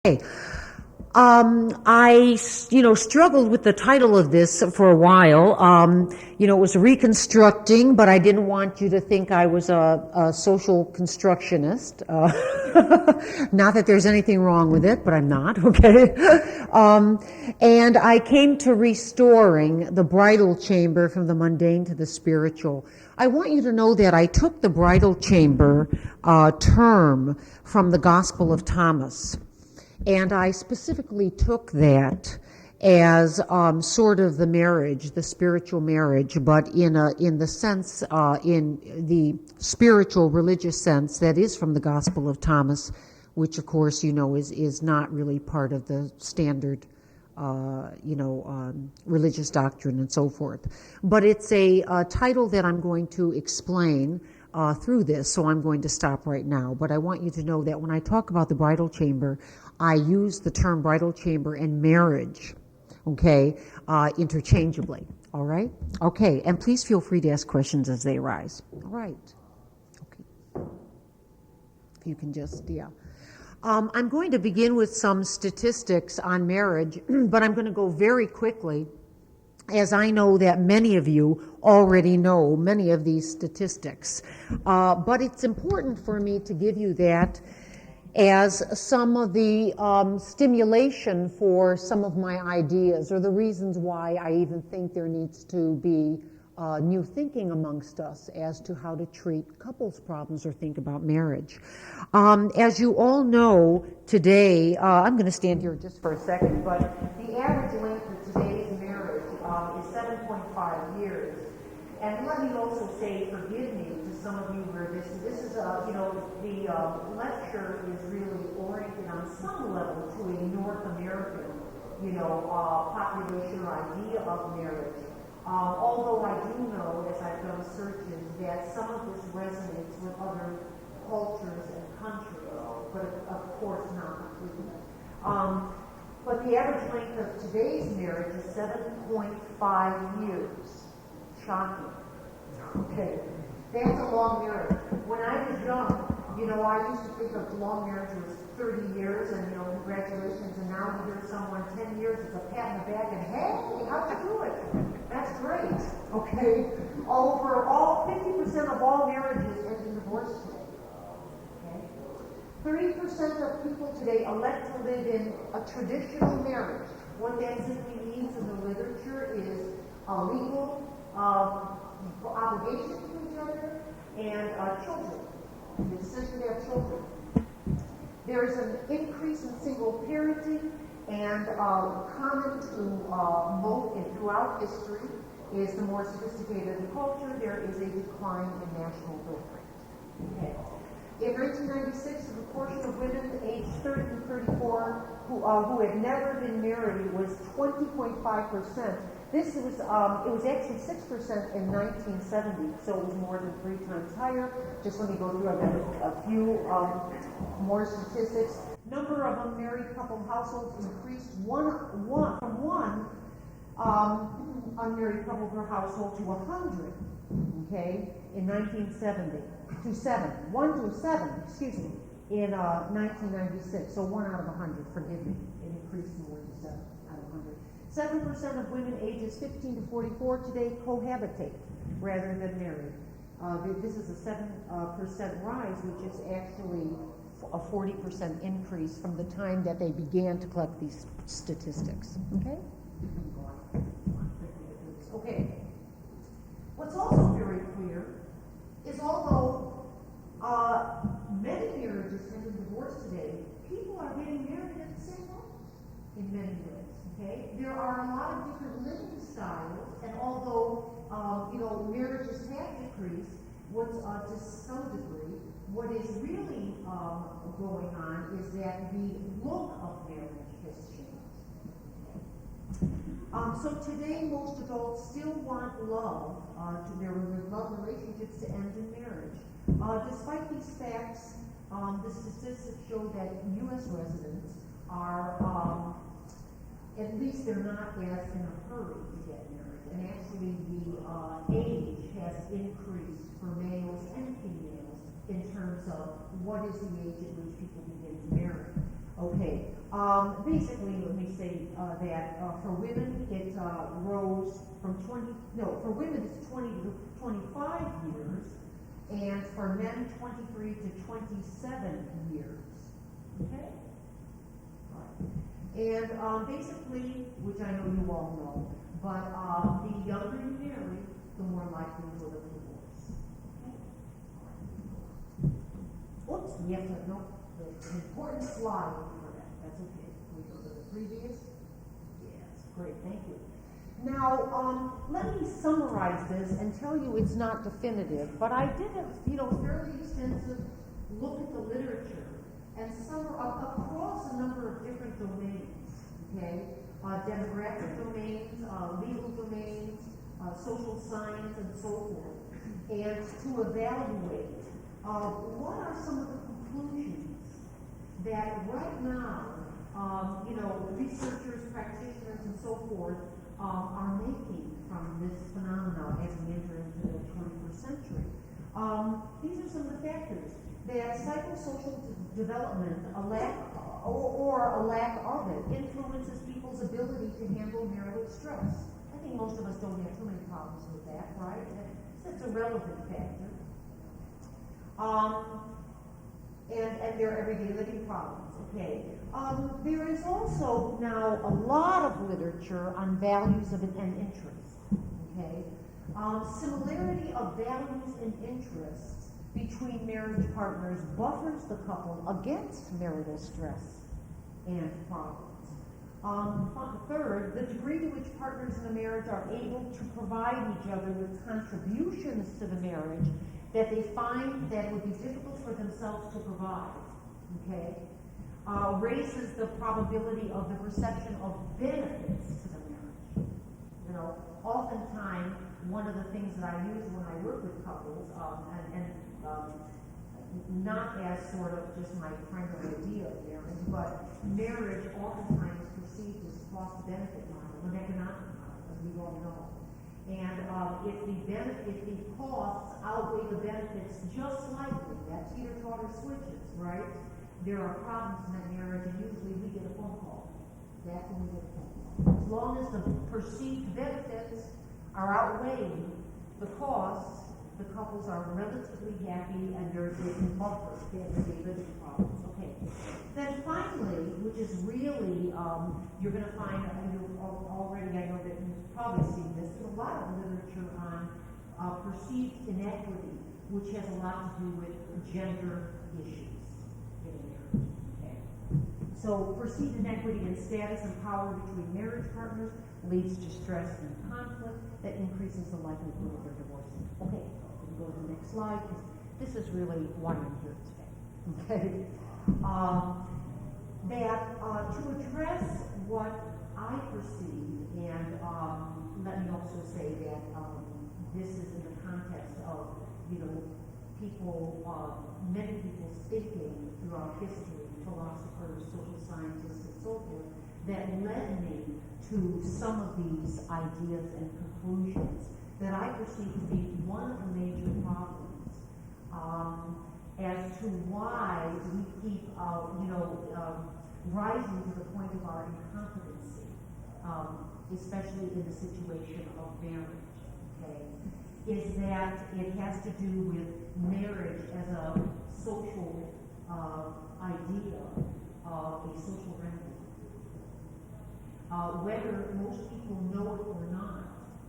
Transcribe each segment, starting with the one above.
Okay. I struggled with the title of this for a while. It was reconstructing, but I didn't want you to think I was a social constructionist. Not that there's anything wrong with it, but I'm not, okay? And I came to restoring the bridal chamber from the mundane to the spiritual. I want you to know that I took the bridal chamber term from the Gospel of Thomas. And I specifically took that as sort of the marriage, the spiritual marriage, but in the sense, in the spiritual religious sense that is from the Gospel of Thomas, which of course is not really part of the standard religious doctrine and so forth. But it's a title that I'm going to explain through this, so I'm going to stop right now. But I want you to know that when I talk about the bridal chamber, I use the term bridal chamber and marriage, okay, interchangeably, all right? Okay, and please feel free to ask questions as they arise. All right. Okay. If you can just, I'm going to begin with some statistics on marriage, but I'm going to go very quickly, as I know that many of you already know many of these statistics. But it's important for me to give you that as some of the stimulation for some of my ideas, or the reasons why I even think there needs to be new thinking amongst us as to how to treat couples problems or think about marriage. As you all know, today, I'm going to stand here just for a second, but the average length of today's marriage is 7.5 years. And let me also say, forgive me to some of you where this is, the lecture is really oriented on some level to a North American, population or idea of marriage. Although I do know, as I've done searches, that some of this resonates with other cultures and countries, but of course not completely. But the average length of today's marriage is 7.5 years. Shocking. Okay. That's a long marriage. When I was young, I used to think of long marriage was 30 years and, congratulations, and now you hear someone 10 years, it's a pat in the back and, hey, how'd you do it? That's great. Okay. Overall, 50% of all marriages end in divorce today. Okay. 30% of people today elect to live in a traditional marriage. What that simply means in the literature is a legal obligation to each other and children. The decision to have children. There's an increase in single parenting, and common to throughout history is the more sophisticated the culture, there is a decline in national birth rate. Okay. In 1996, the proportion of women aged 30 to 34 who had never been married was 20.5%. This was, it was actually 6% in 1970, so it was more than 3 times higher. Just let me go through a few more statistics. Number of unmarried couple households increased from one unmarried couple per household to 100, okay, in 1970, to 7, 1 to 7, excuse me, in 1996. So 1 out of 100, forgive me, it increased from 1 to 7 out of 100. 7% of women ages 15 to 44 today cohabitate rather than marry. This is a 7% rise, which is actually a 40% increase from the time that they began to collect these statistics. Okay? Okay. What's also very clear is although many marriages end in divorce today, people are getting married at the same moment in many ways. Okay? There are a lot of different living styles, and although marriages have decreased, to some degree, what is really going on is that the look of marriage has changed. So today, most adults still want love, their love relationships to end in marriage. Despite these facts, the statistics show that U.S. residents are at least they're not as in a hurry to get married. And actually the age has increased for males and females in terms of what is the age at which people begin to marry. Okay. Basically, let me say that for women it rose from 20. No, for women it's 20 to 25 years, and for men 23 to 27 years. Okay. All right. And basically, which I know you all know, but the younger you marry, the more likely you will have divorce. Okay. All right. Oops, we have to know. An important slide for that. That's okay. We go to the previous. Yes, great. Thank you. Now, let me summarize this and tell you it's not definitive, but I did a fairly extensive look at the literature and across a number of different domains. Okay, demographic domains, legal domains, social science, and so forth, and to evaluate what are some of the conclusions that right now, researchers, practitioners, and so forth are making from this phenomenon as we enter into the 21st century. These are some of the factors that psychosocial development, a lack of it, influences people's ability to handle marital stress. I think most of us don't have too many problems with that, right? That's a relevant factor. And their everyday living problems. Okay. There is also now a lot of literature on values and interests. Okay. Similarity of values and interests between marriage partners buffers the couple against marital stress and problems. Third, the degree to which partners in a marriage are able to provide each other with contributions to the marriage that they find that would be difficult for themselves to provide, okay, raises the probability of the perception of benefits to the marriage. Oftentimes, one of the things that I use when I work with couples, not as sort of just my primary idea of marriage, but marriage oftentimes perceived as cost-benefit model, an economic model, as we all know. And if the costs outweigh the benefits just slightly, that teeter-totter switches, right? There are problems in that marriage, and usually we get a phone call. That's when we get a phone call. As long as the perceived benefits are outweighing the costs, the couples are relatively happy, and they can buffer their everyday living problems. Okay. Then finally, which is really, you're going to find, already, I know that you've probably seen this, there's a lot of literature on perceived inequity, which has a lot to do with gender issues in marriage. Okay. So perceived inequity in status and power between marriage partners leads to stress and conflict that increases the likelihood of their divorcing. Okay, we can go to the next slide, because this is really why I'm here today. Okay. To address what I perceive, and let me also say that this is in the context of, people, many people's thinking throughout history, philosophers, social scientists, and so forth, that led me to some of these ideas and conclusions that I perceive to be one of the major problems as to why we keep, rising to the point of our incompetency, especially in the situation of marriage, okay, is that it has to do with marriage as a social idea, a social remedy. Whether most people know it or not,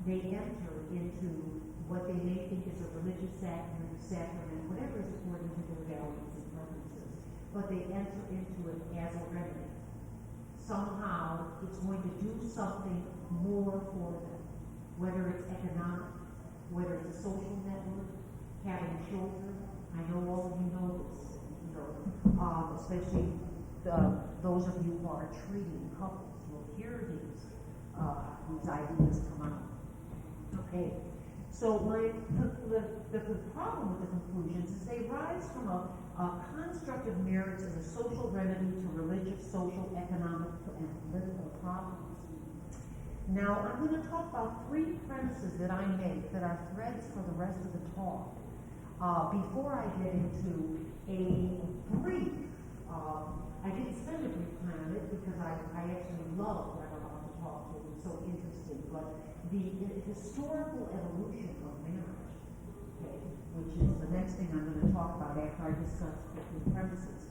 they enter into what they may think is a religious sacrament, whatever is according to their values and preferences, but they enter into it as a remedy. Somehow, it's going to do something more for them, whether it's economic, whether it's a social network, having children. I know all of you know this, especially those of you who are treating couples will hear these ideas come out. Okay, so the problem with the conclusions is they rise from a construct of marriage as a social remedy to religious, social, economic, and political problems. Now, I'm going to talk about three premises that I make that are threads for the rest of the talk before I get into a brief I didn't spend a brief time on it because I actually love what I'm about to talk to. It's so interesting. But the historical evolution of marriage, okay, which is the next thing I'm going to talk about after I discuss the premises.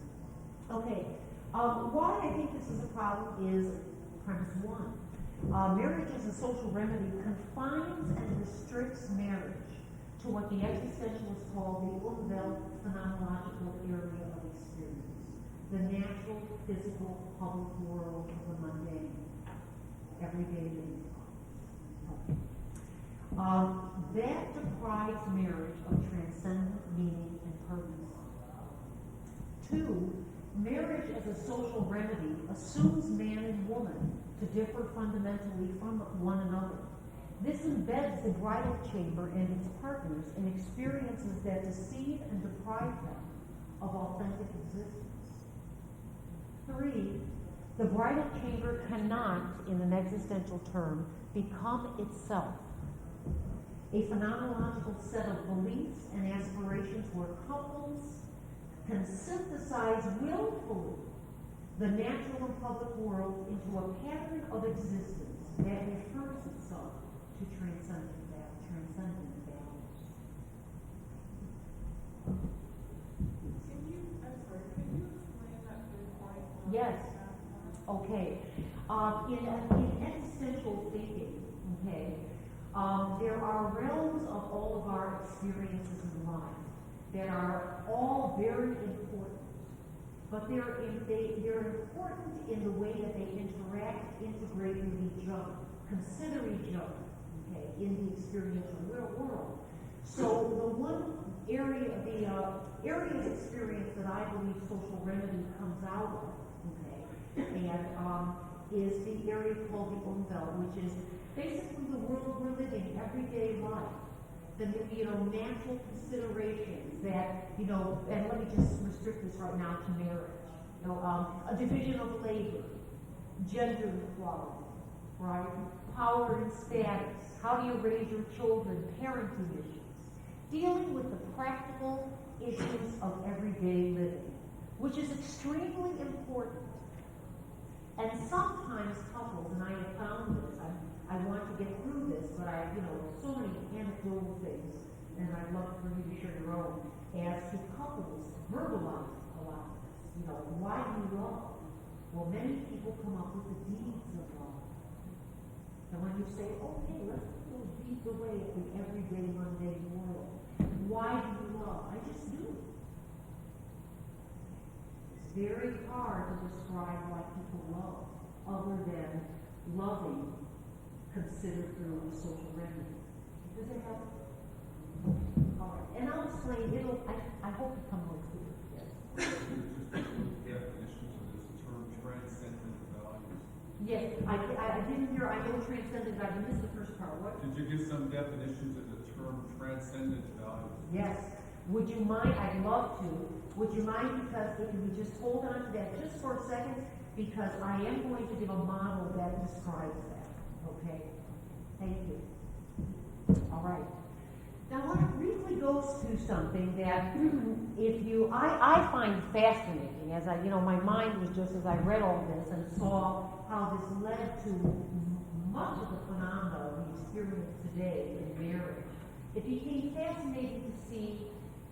Okay, why I think this is a problem is premise one. Marriage as a social remedy confines and restricts marriage to what the existentialists call the unwelt phenomenological area of experience, the natural, physical, public world of the mundane, everyday living. Okay. That deprives marriage of transcendent meaning and purpose. Two, marriage as a social remedy assumes man and woman to differ fundamentally from one another. This embeds the bridal chamber and its partners in experiences that deceive and deprive them of authentic existence. Three, the bridal chamber cannot, in an existential term, become itself a phenomenological set of beliefs and aspirations where couples can synthesize willfully the natural and public world into a pattern of existence that refers itself to transcendent values. Can you explain that point? Yes. Okay. In existential thinking, okay, there are realms of all of our experiences in life that are all very important. But they're important in the way that they interact, integrate with each other, consider each other, okay, in the experiential world. So the one area, the area of experience that I believe social remedy comes out of, okay, and is the area called the Umwelt, which is basically the world we're living, everyday life. The natural considerations that, and let me just restrict this right now to marriage. A division of labor, gender equality, right? Power and status. How do you raise your children? Parenting issues. Dealing with the practical issues of everyday living, which is extremely important. And sometimes couples, and I have found this, I want to get through this, but so many anecdotal things, and I'd love for you to share your own, as to couples verbalize a lot of this. Why do you love? Well, many people come up with the deeds of love. And when you say, okay, let's put those deeds away at the everyday, mundane world. Why do you love? I just do. It's very hard to describe why people love, other than loving considered through a social remedy. Does it help? All right. And I'll explain. I hope it comes more clear. Yes. Definitions of this term, transcendent values. Yes. I didn't hear. I know transcendent. I missed the first part. What? Did you give some definitions of the term transcendent values? Yes. Would you mind? I'd love to. Would you mind, because if you would just hold on to that just for a second, because I am going to give a model that describes that. Okay? Thank you. All right. Now I want to briefly go to something that I find fascinating, as my mind was just as I read all this and saw how this led to much of the phenomena we experience today in marriage. It became fascinating to see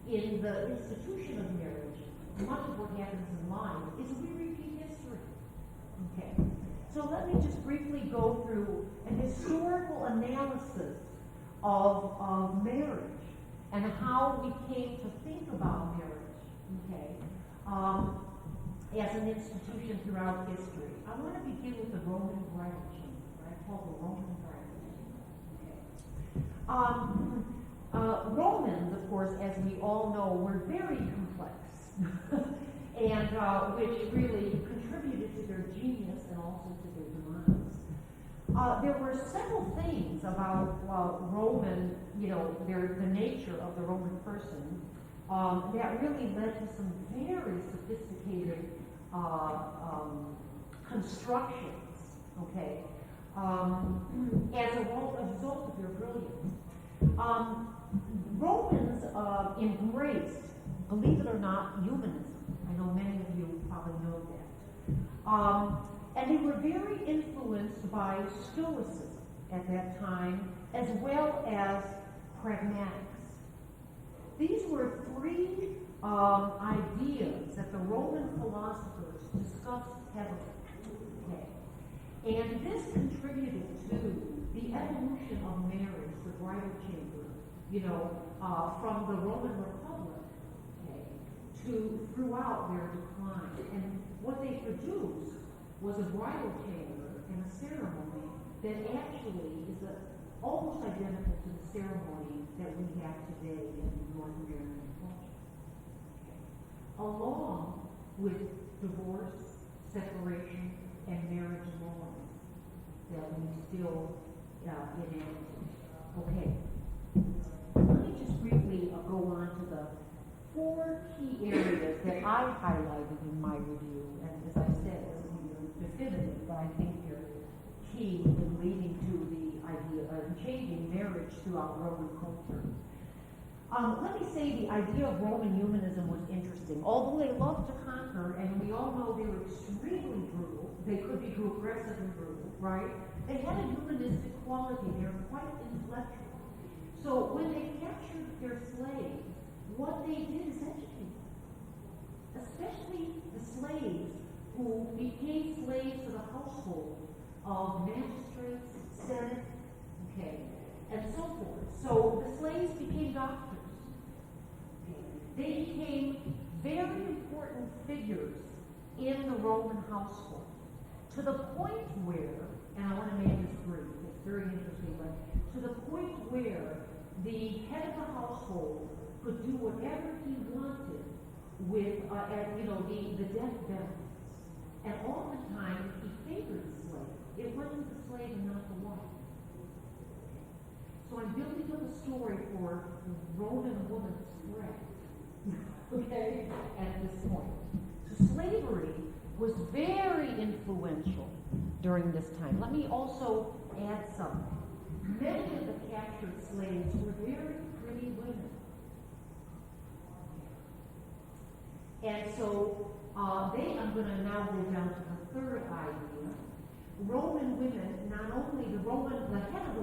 in the institution of marriage, much of what happens in life is we repeat history. Okay. So let me just briefly go through an historical analysis of marriage and how we came to think about marriage, okay, as an institution throughout history. I want to begin with the Roman bridal chamber, what I call the Roman bridal chamber. Okay. Romans, of course, as we all know, were very complex, and which really contributed to their genius and also to their demise. There were several things about Roman, the nature of the Roman person, that really led to some very sophisticated constructions, okay, as a result of their brilliance. Romans embraced, believe it or not, humanism. I know many of you probably know that. And they were very influenced by Stoicism at that time, as well as pragmatics. These were three ideas that the Roman philosophers discussed heavily. Okay. And this contributed to the evolution of marriage, the bridal chamber, from the Roman Republic, okay, to throughout their decline. And what they produced was a bridal chamber and a ceremony that actually is almost identical to the ceremony that we have today in North American culture. Okay. Along with divorce, separation, and marriage laws that we still enact. Okay. Let me just briefly go on to the 4 key areas that I highlighted in my review. And as I said, they're definitive, but I think they're key in leading to the idea of changing marriage throughout Roman culture. Let me say the idea of Roman humanism was interesting. Although they loved to conquer, and we all know they were extremely brutal, they could be aggressive and brutal, right? They had a humanistic quality. They were quite intellectual. So when they captured their slaves, what they did is educate them. Especially the slaves who became slaves to the household of magistrates, senate, okay, and so forth. So the slaves became doctors. Okay. They became very important figures in the Roman household, to the point where, and I want to make this brief, it's very interesting, but to the point where the head of the household could do whatever he wanted with, the death benefits. And oftentimes he favored the slave. It wasn't the slave and not the wife. So I'm building up a story for Roman woman's threat. Okay, at this point. So slavery was very influential during this time. Let me also add something. Many of the captured slaves were very pretty women. And so I'm going to now go down to the third idea. Roman women, not only the head of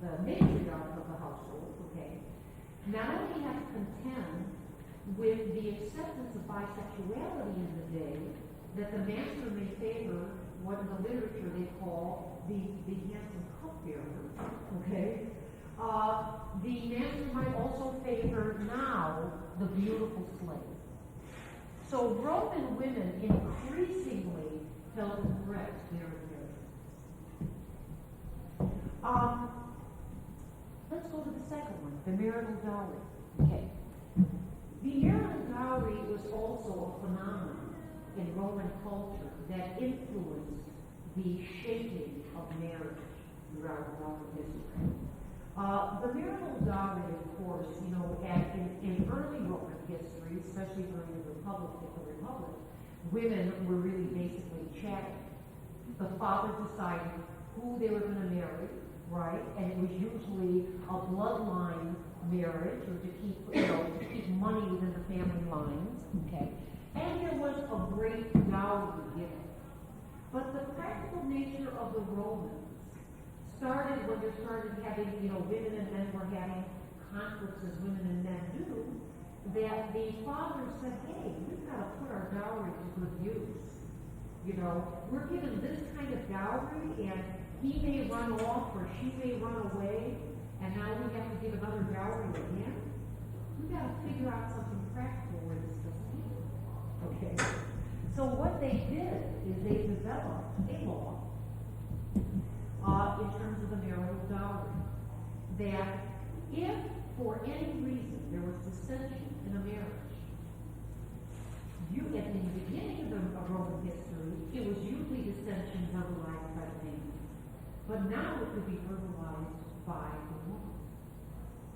the matriarch of the household, okay, not only have to contend with the acceptance of bisexuality in the day, that the master may favor what in the literature they call the handsome cupbearer, okay? The master might also favor now the beautiful slave. So Roman women increasingly held a threat to their inheritance. Let's go to the second one, the marital dowry. Okay. The marital dowry was also a phenomenon in Roman culture that influenced the shaping of marriage throughout Roman history. The marital dowry, of course, in early Roman history, especially during the Republic, women were really basically chatting. The father decided who they were going to marry, right? And it was usually a bloodline marriage, or to keep money within the family lines, okay? And there was a great dowry given. But the practical nature of the Romans started when they started having, women and men were having conflicts as women and men do, that the father said, hey, we've got to put our dowry to good use. We're given this kind of dowry, and he may run off or she may run away, and now we have to give another dowry again. We've got to figure out something practical where this doesn't happen. Okay. So what they did is they developed a law in terms of the marital dowry, that if for any reason there was dissension in a marriage, at the beginning of Roman history, it was usually dissension verbalized by the man. But now it could be verbalized by the woman.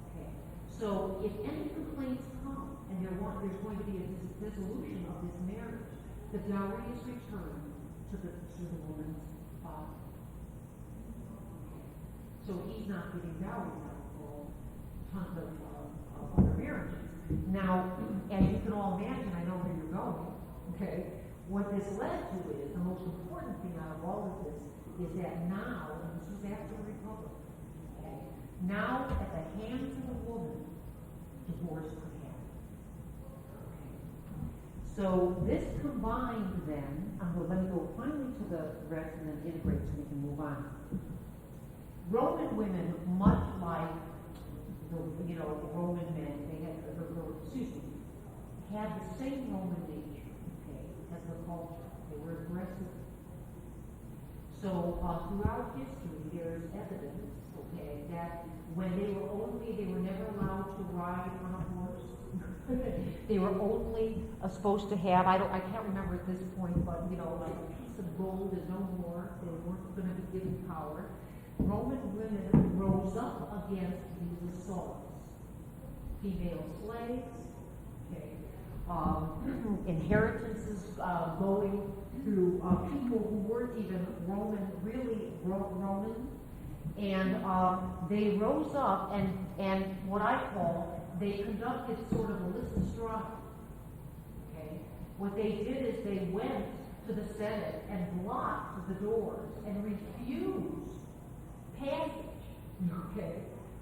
Okay. So if any complaints come and there's going to be a dissolution of this marriage, the dowry is returned to the woman's father. So he's not giving dowry now for tons of other marriages. Now, as you can all imagine, I know where you're going, okay? What this led to is, the most important thing out of all of this is that now, and this was after the Republic, okay, now at the hands of a woman, divorce could happen. Okay. So this combined then, let me go finally to the rest and then integrate so we can move on. Roman women, much like Roman men, they had had the same Roman nature, okay, as the culture. They were aggressive. So throughout history, there's evidence, okay, that when they were never allowed to ride on a horse. They were only supposed to have, I can't remember at this point, but like a piece of gold and no more. They weren't going to be given power. Roman women rose up against these assaults. Female slaves, okay, inheritances going through people who weren't even really Roman, and they rose up and what I call, they conducted sort of a lysistrata. Okay, what they did is they went to the Senate and blocked the doors and refused passage, okay,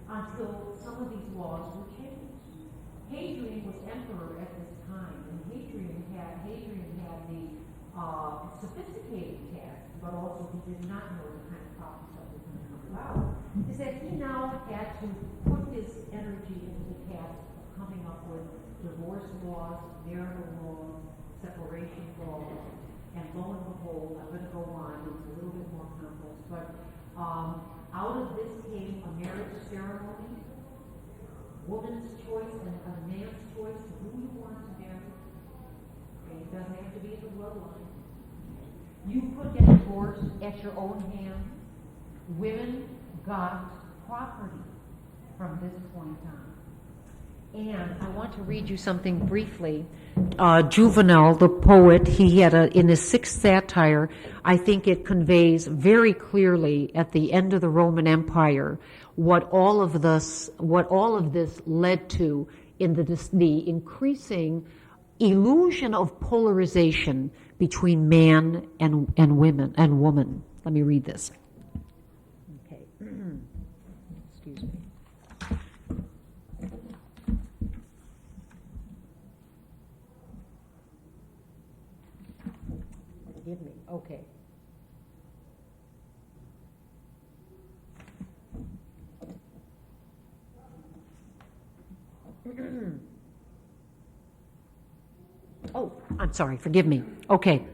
until some of these laws were changed. Hadrian was emperor at this time, and Hadrian had the sophisticated task, but also he did not know the kind of problems that were going to come about, is that he now had to put his energy into the task of coming up with divorce laws, marital laws, separation laws, and lo and behold, I'm going to go on, it's a little bit more complex, but out of this came a marriage ceremony, woman's choice and a man's choice of who you want to marry. Okay, it doesn't have to be in the bloodline. You could get divorced at your own hand. Women got property from this point on. And I want to read you something briefly. Juvenal, the poet, he had in his sixth satire, I think it conveys very clearly at the end of the Roman Empire what all of this led to in the increasing illusion of polarization between man and woman. Let me read this. Okay. Excuse me. Forgive me. Okay. Oh, I'm sorry, forgive me. Okay.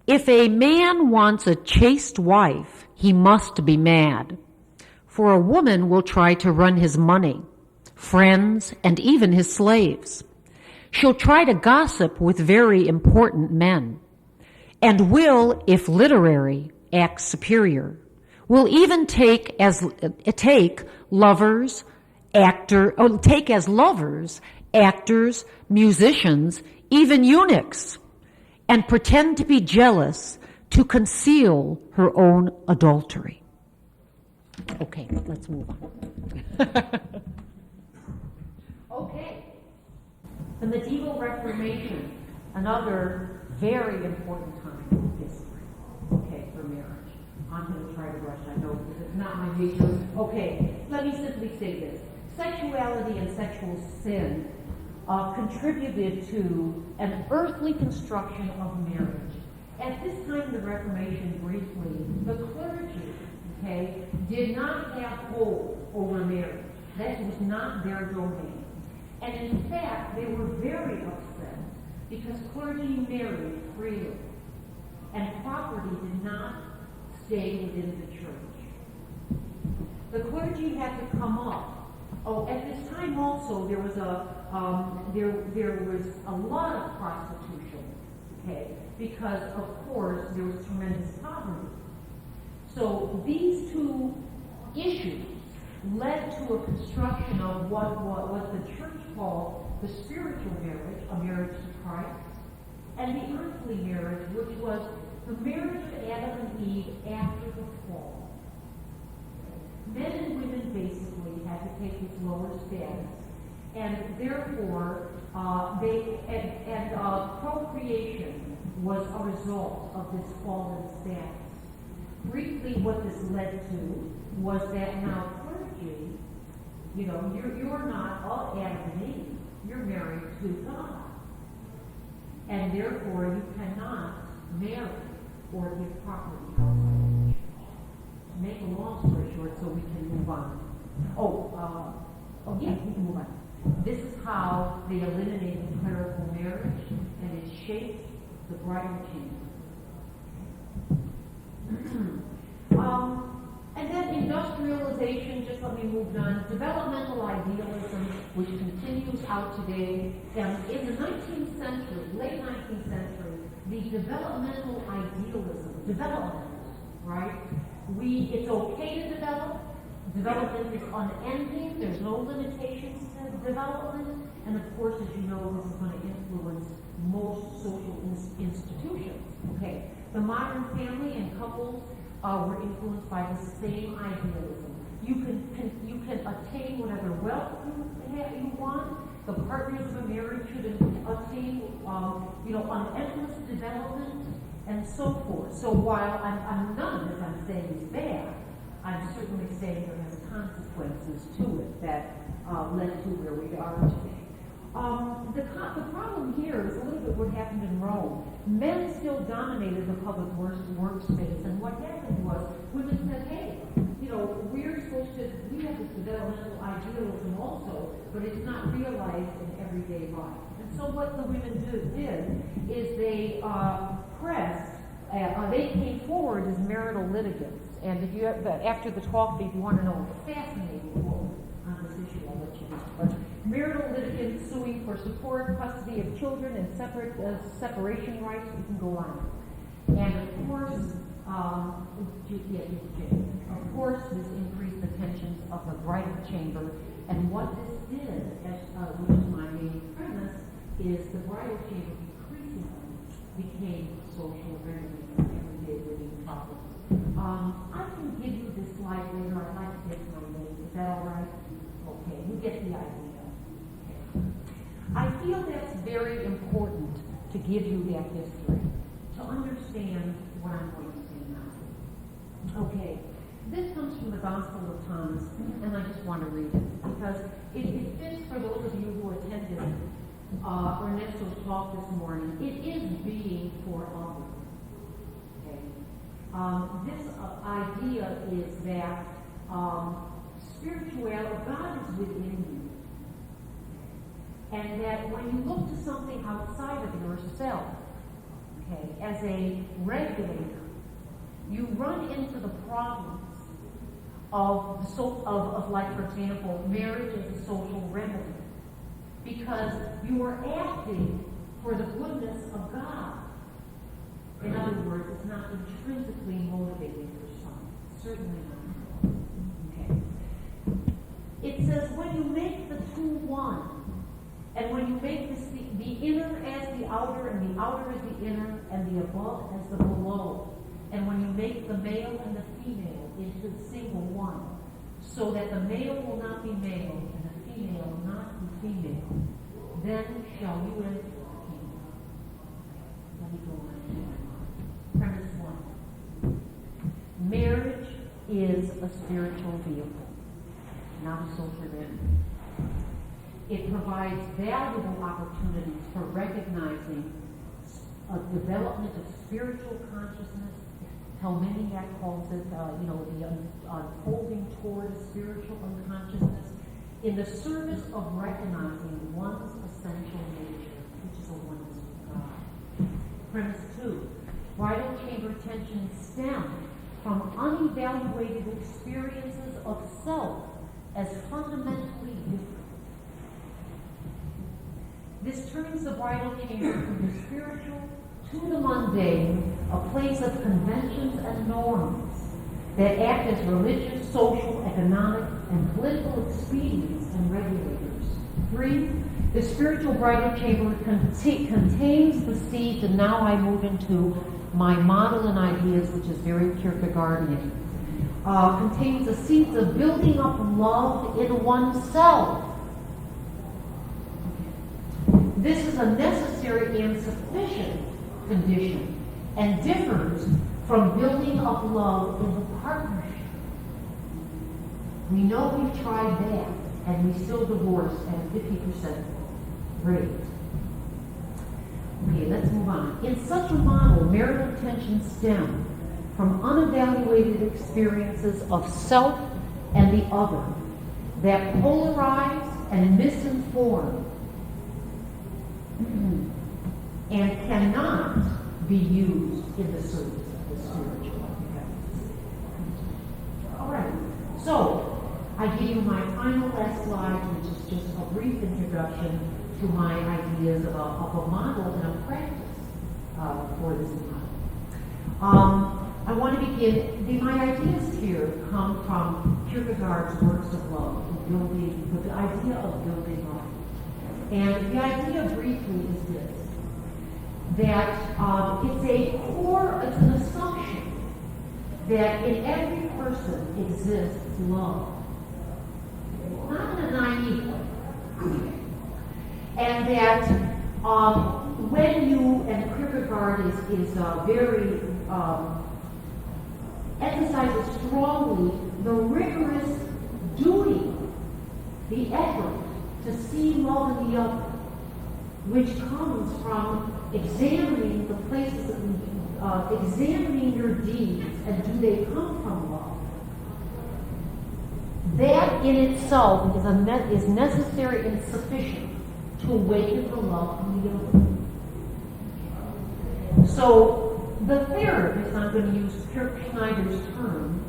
If a man wants a chaste wife, he must be mad. For a woman will try to run his money, friends, and even his slaves. She'll try to gossip with very important men, and will, if literary, act superior. Will even take as lovers, actors, musicians, even eunuchs, and pretend to be jealous to conceal her own adultery. Okay, let's move on. Okay. The medieval Reformation, another very important time in history, okay, for marriage. I'm going to try to rush, I know, because it's not my major. Okay, let me simply say this. Sexuality and sexual sin contributed to an earthly construction of marriage. At this time of the Reformation, briefly, the clergy, okay, did not have hold over marriage. That was not their domain. And in fact, they were very upset because clergy married freely, and property did not stay within the church. The clergy had to come up. Oh, at this time also there was a lot of prostitution, okay, because of course there was tremendous poverty. So these two issues led to a construction of what the church called the spiritual marriage, a marriage to Christ, and the earthly marriage, which was the marriage of Adam and Eve after the fall. Men and women basically had to take this lower status And therefore, procreation was a result of this fallen status. Briefly, what this led to was that now clergy, you're not all Adam and Eve. You're married to God. And therefore, you cannot marry or give property outside. To make a long story short, so we can move on. We can move on. This is how they eliminated clerical marriage, and it shaped the bridal chamber. And then industrialization, just let me move on. Developmental idealism, which continues out today. In the 19th century, late 19th century, the developmental idealism, development, right? It's okay to develop. Development is unending. There's no limitations to development. And of course, as you know, this is going to influence most social institutions. Okay. The modern family and couples were influenced by the same idealism. You can attain whatever wealth you want. The partners of a marriage should attain, an endless development and so forth. So while I'm none of this I'm saying is bad, I'm certainly saying there has consequences to it that led to where we are today. The problem here is a little bit what happened in Rome. Men still dominated the public workspace, and what happened was women said, hey, we have this developmental idealism also, but it's not realized in everyday life. And so what the women did is they they came forward as marital litigants. And if you have, after the talk, if you want to know a fascinating quote on this issue, I'll let you know. But marital litigants suing for support, custody of children, and separation rights, we can go on. And of course, this increased the tensions of the bridal chamber. And what this did, which is my main premise, is the bridal chamber increasingly became social remedy for everyday living problems. I can give you this slide later. I'd like to take my name. Is that all right? Okay, you get the idea. Okay. I feel that's very important to give you that history, to understand what I'm going to say now. Okay, this comes from the Gospel of Thomas, and I just want to read it, because it fits for those of you who attended Ernesto's talk this morning. It is being for others. This idea is that spirituality, God is within you. And that when you look to something outside of yourself, okay, as a regulator, you run into the problems of like, for example, marriage as a social remedy. Because you are acting for the goodness of God. In other words, it's not intrinsically motivating for some. Certainly not. Okay. It says, when you make the two one, and when you make the inner as the outer, and the outer as the inner, and the above as the below, and when you make the male and the female into the single one, so that the male will not be male, and the female will not be female, then shall you enter the kingdom. Let me go on. Premise one. Marriage is a spiritual vehicle, not a social remedy. It provides valuable opportunities for recognizing a development of spiritual consciousness. Helminiak calls it, the unfolding toward spiritual unconsciousness in the service of recognizing one's essential nature, which is a oneness with God. Premise two. Bridal chamber tensions stem from unevaluated experiences of self as fundamentally different. This turns the bridal chamber from the spiritual to the mundane, a place of conventions and norms that act as religious, social, economic, and political expedients and regulators. 3, the spiritual bridal chamber contains the seeds, and now I move into my model and ideas, which is very Kierkegaardian. Contains the seeds of building up love in oneself This is a necessary and sufficient condition and differs from building up love in the partnership. We know we've tried that, and we still divorce at a 50% rate. Okay, let's move on. In such a model, marital tension stems from unevaluated experiences of self and the other that polarize and misinform and cannot be used in the service of the spiritual. All right, so I give you my final last slide, which is just a brief introduction to my ideas of a model and a practice for this model. I want to begin, my ideas here come from Kierkegaard's works of love, with the idea of building love. And the idea briefly is this, that it's an assumption that in every person exists love. Not in a naive way. And that when you, and Kierkegaard is very, emphasizes strongly the rigorous doing, the effort to see love in the other, which comes from examining the places, examining your deeds, and do they come from love? That in itself is necessary and sufficient to awaken the love in the other. So the therapist, I'm going to use Kurt Schneider's term,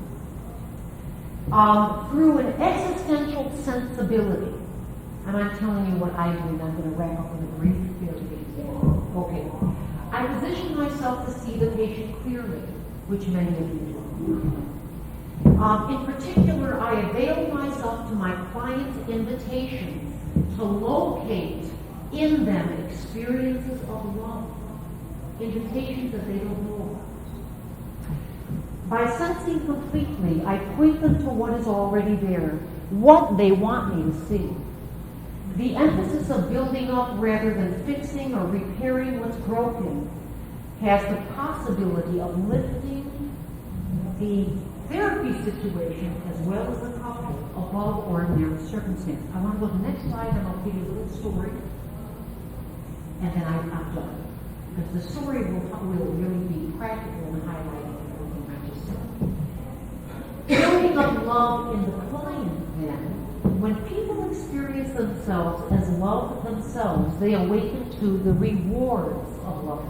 through an existential sensibility, and I'm telling you what I do, and I'm going to wrap up with a brief example. Okay. I position myself to see the patient clearly, which many of you do. In particular, I avail myself to my client's invitations to locate in them experiences of love, invitations that they don't know about. By sensing completely, I point them to what is already there, what they want me to see. The emphasis of building up rather than fixing or repairing what's broken has the possibility of lifting the therapy situation as well as the couple above ordinary circumstance. I want to go to the next slide and I'll give you a little story. And then I'm done. Because the story will really be practical and highlighting everything I just said. Building up love in the client then, when people experience themselves as love themselves, they awaken to the rewards of love.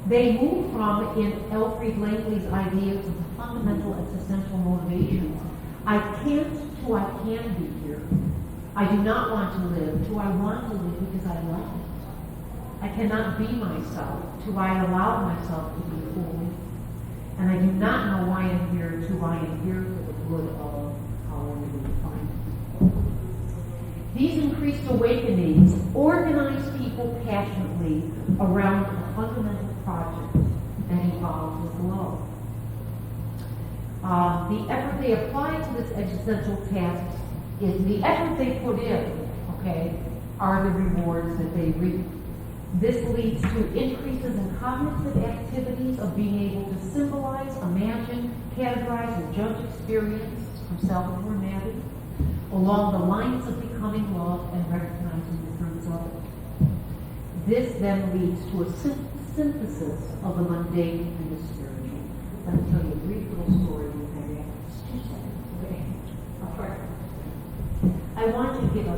They move from, in Alfred Langley's ideas of the fundamental existential motivations, I can't to I can be here. I do not want to live to I want to live because I love it. I cannot be myself to I allow myself to be fully. And I do not know why I'm here to I am here for the good of however you define it. These increased awakenings organize people passionately around a fundamental project that involves with love. The effort they apply to this existential task is the effort they put in, okay, are the rewards that they reap. This leads to increases in cognitive activities of being able to symbolize, imagine, categorize, and judge experience from Salvatore Maddy along the lines of becoming love and recognizing the fruits of it. This then leads to a synthesis of the mundane and the spiritual. Let me tell you a brief little story with my just 2 seconds. Okay. I'll try. I want to give a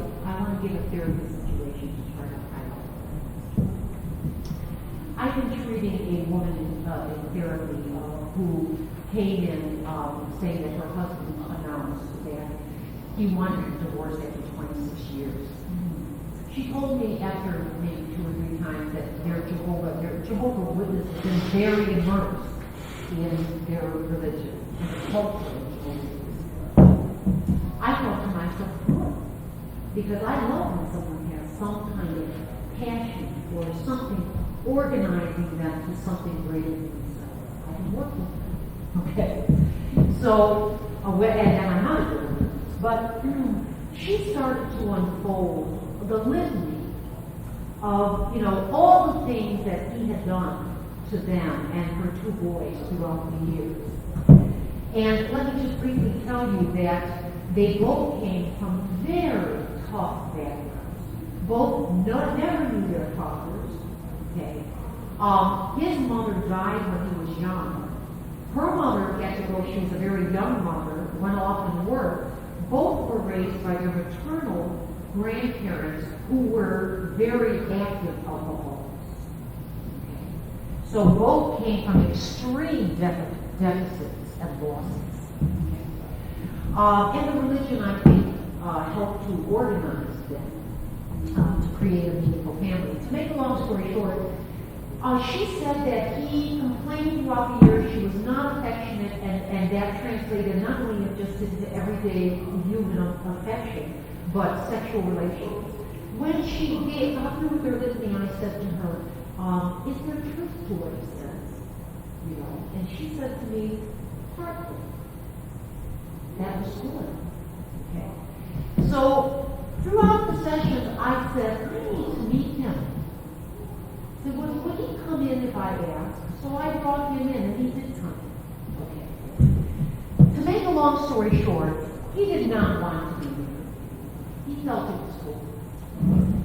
therapy situation to try to highlight. I've been treating a woman in therapy who came in saying that her husband announced that he wanted a divorce after 26 years. She told me after maybe 2 or 3 times that their Jehovah Witness has been very immersed in their religion, in the culture of Jehovah. I thought to myself, good, because I love when someone has some kind of passion or something organizing them to something greater than themselves. I can work with them. Okay? So, and I'm not a therapist, but she started to unfold the litany of, all the things that he had done to them and her two boys throughout the years. And let me just briefly tell you that they both came from very tough backgrounds. Both never knew their fathers. Okay. His mother died when he was young. Her mother had to go, she was a very young mother, went off and worked. Both were raised by their maternal grandparents who were very active alcoholics. Okay. So both came from extreme deficits and losses. Okay. And the religion, I think, helped to organize them to create a meaningful family. To make a long story short, she said that he complained throughout the years she was not affectionate, and that translated not only just into everyday human affection, but sexual relations. When she gave, after we were listening, I said to her, is there truth to what he says? And she said to me, partly. That was good. Okay. So throughout the sessions, I said, I need to meet him. So would he come in if I asked? So I brought him in, and he did come in. Okay. To make a long story short, he did not want to be here. He felt it was cool.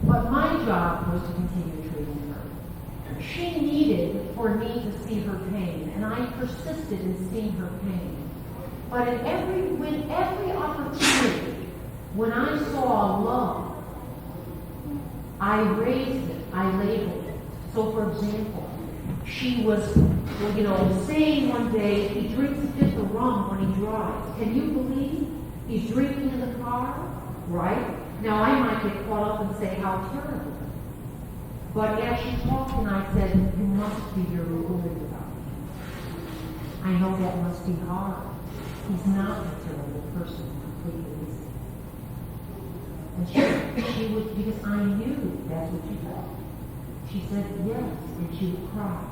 But my job was to continue treating her. She needed for me to see her pain, and I persisted in seeing her pain. But in every opportunity, when I saw love, I raised it, I labeled it. So, for example, she was, saying one day, he drinks a fifth of rum when he drives. Can you believe he's drinking in the car? Right? Now, I might get caught up and say, how terrible. But as she talked, and I said, you must be very worried about me. I know that must be hard. He's not a terrible person completely. And she was, because I knew that's what she felt. She said yes, and she would cry.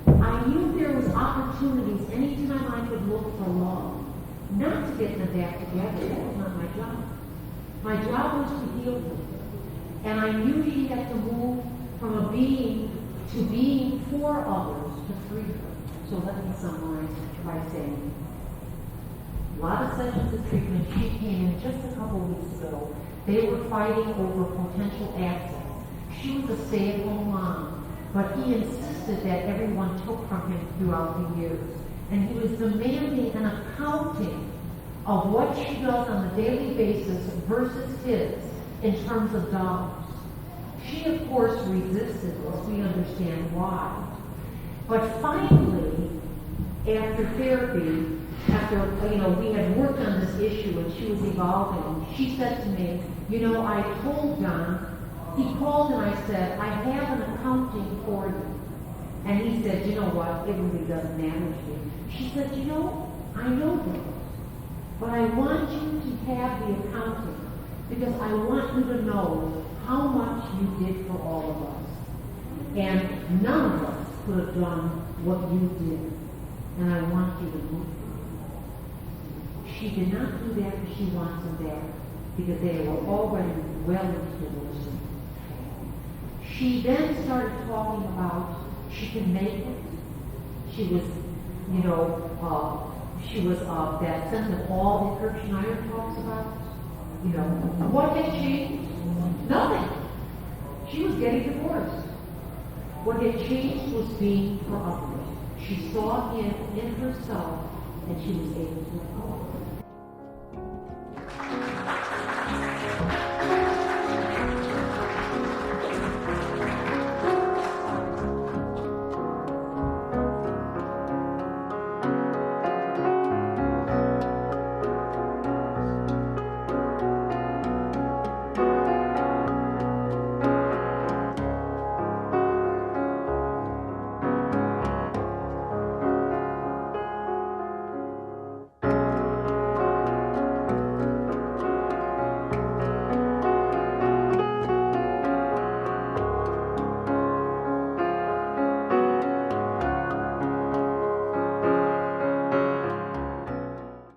I knew there was opportunities anytime I could look for love, not to get them back together. That was not my job. My job was to heal them. And I knew she had to move from a being to being for others to free her. So let me summarize by saying, a lot of sessions of treatment, she came in just a couple weeks ago. They were fighting over potential access. She was a stay-at-home mom, but he insisted that everyone took from him throughout the years. And he was demanding an accounting of what she does on a daily basis versus his in terms of dollars. She, of course, resisted this. We understand why. But finally, after therapy, after we had worked on this issue and she was evolving, she said to me, I told John, he called and I said, I have an accounting for you. And he said, you know what, it really doesn't matter to me. She said, I know that, but I want you to have the accounting because I want you to know how much you did for all of us. And none of us could have done what you did. And I want you to move. She did not do that because she wants them back, because they were already well into the nursing. She then started talking about she can make it. She was, that sense of awe that Kirk Schneider talks about. What had changed? Nothing. She was getting divorced. What had changed was being for others. She saw him in herself, and she was able to let go.